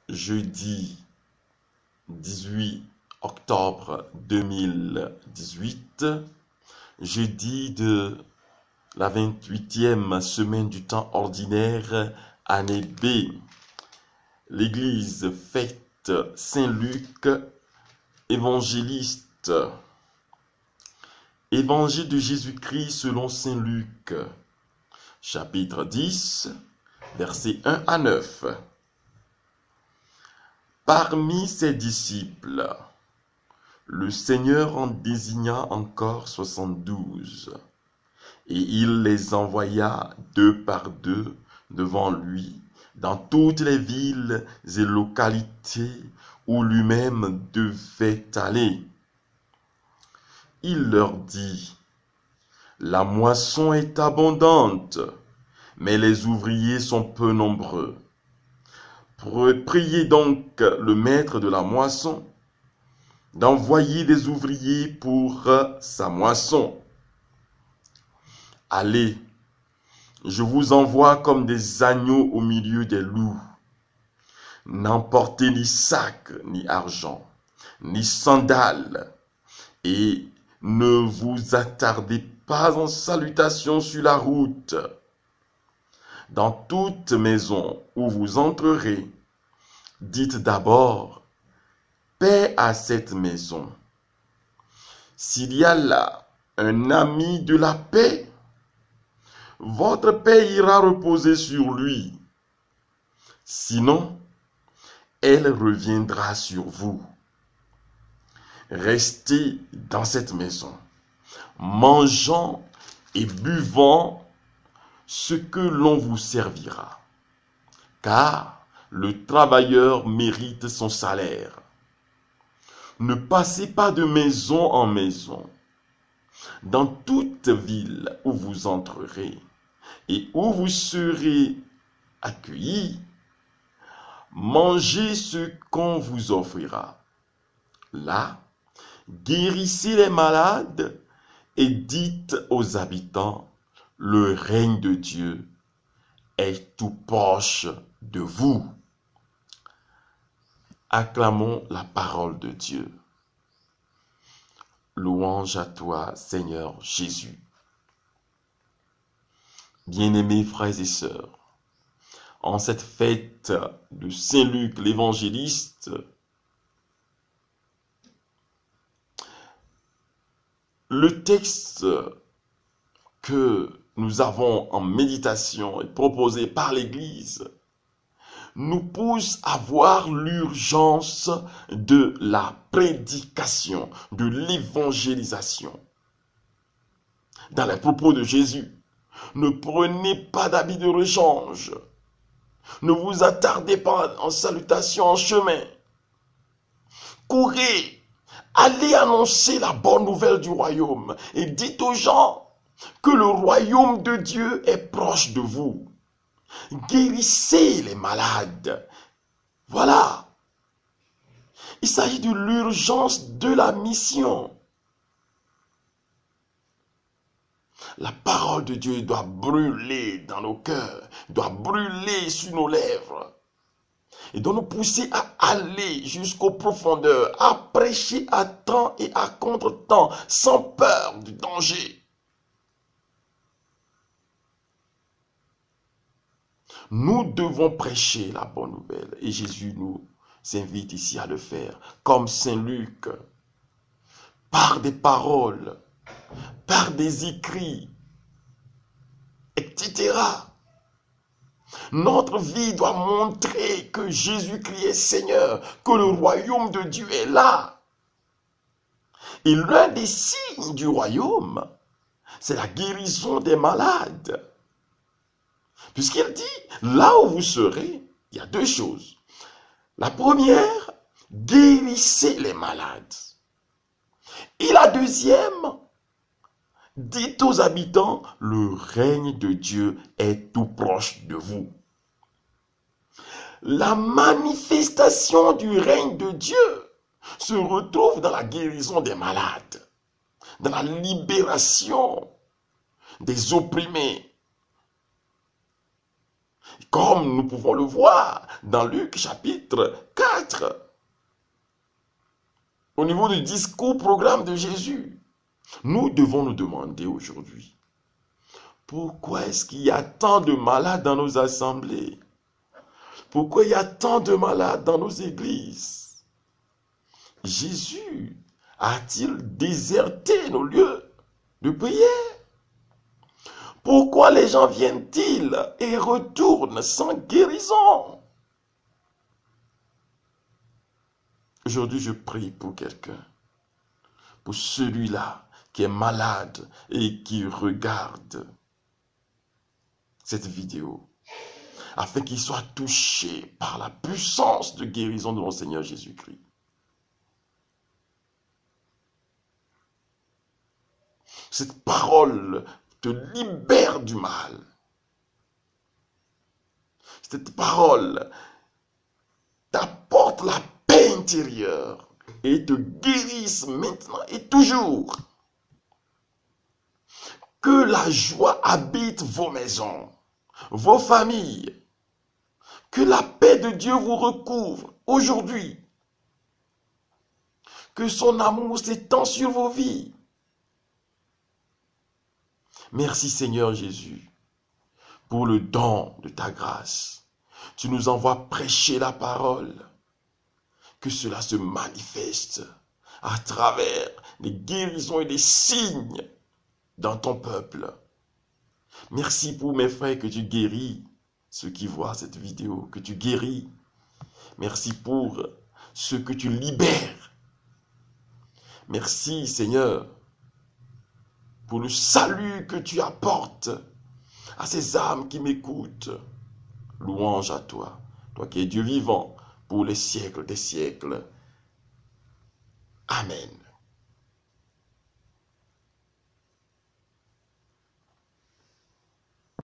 jeudi 18 octobre 2018, jeudi de la 28e semaine du temps ordinaire, année B. L'Église fête Saint-Luc, évangéliste. Évangile de Jésus-Christ selon Saint-Luc, chapitre 10, versets 1 à 9. Parmi ses disciples, le Seigneur en désigna encore 72, et il les envoya deux par deux devant lui dans toutes les villes et localités où lui-même devait aller. Il leur dit: la moisson est abondante, mais les ouvriers sont peu nombreux. Priez donc le maître de la moisson d'envoyer des ouvriers pour sa moisson. Allez, je vous envoie comme des agneaux au milieu des loups. N'emportez ni sac, ni argent, ni sandales, et ne vous attardez pas en salutation sur la route. Dans toute maison où vous entrerez, dites d'abord: paix à cette maison. S'il y a là un ami de la paix, votre paix ira reposer sur lui. Sinon, elle reviendra sur vous. Restez dans cette maison, mangeant et buvant ce que l'on vous servira, car le travailleur mérite son salaire. Ne passez pas de maison en maison. Dans toute ville où vous entrerez et où vous serez accueillis, mangez ce qu'on vous offrira. Là, guérissez les malades et dites aux habitants: le règne de Dieu est tout proche de vous. Acclamons la parole de Dieu. Louange à toi, Seigneur Jésus. Bien-aimés frères et sœurs, en cette fête de Saint-Luc l'évangéliste, le texte que nous avons en méditation et proposé par l'Église nous pousse à voir l'urgence de la prédication, de l'évangélisation. Dans les propos de Jésus, ne prenez pas d'habit de rechange, ne vous attardez pas en salutation en chemin, courez, allez annoncer la bonne nouvelle du royaume et dites aux gens que le royaume de Dieu est proche de vous. Guérissez les malades. Voilà. Il s'agit de l'urgence de la mission. La parole de Dieu doit brûler dans nos cœurs, doit brûler sur nos lèvres. Et doit nous pousser à aller jusqu'aux profondeurs, à prêcher à temps et à contre-temps, sans peur du danger. Nous devons prêcher la bonne nouvelle et Jésus nous invite ici à le faire, comme Saint Luc, par des paroles, par des écrits, etc. Notre vie doit montrer que Jésus-Christ est Seigneur, que le royaume de Dieu est là. Et l'un des signes du royaume, c'est la guérison des malades. Puisqu'il dit, là où vous serez, il y a deux choses. La première, guérissez les malades. Et la deuxième, dites aux habitants, le règne de Dieu est tout proche de vous. La manifestation du règne de Dieu se retrouve dans la guérison des malades, dans la libération des opprimés, Comme nous pouvons le voir dans Luc chapitre 4, au niveau du discours programme de Jésus, nous devons nous demander aujourd'hui, pourquoi est-ce qu'il y a tant de malades dans nos assemblées? Pourquoi il y a tant de malades dans nos églises? Jésus a-t-il déserté nos lieux de prière? Pourquoi les gens viennent-ils et retournent sans guérison? Aujourd'hui, je prie pour quelqu'un, pour celui-là qui est malade et qui regarde cette vidéo, afin qu'il soit touché par la puissance de guérison de mon Seigneur Jésus-Christ. Cette parole te libère du mal. Cette parole t'apporte la paix intérieure et te guérisse maintenant et toujours. Que la joie habite vos maisons, vos familles. Que la paix de Dieu vous recouvre aujourd'hui. Que son amour s'étend sur vos vies. Merci Seigneur Jésus pour le don de ta grâce. Tu nous envoies prêcher la parole. Que cela se manifeste à travers les guérisons et les signes dans ton peuple. Merci pour mes frères que tu guéris, ceux qui voient cette vidéo, que tu guéris. Merci pour ceux que tu libères. Merci Seigneur pour le salut que tu apportes à ces âmes qui m'écoutent. Louange à toi, toi qui es Dieu vivant pour les siècles des siècles. Amen.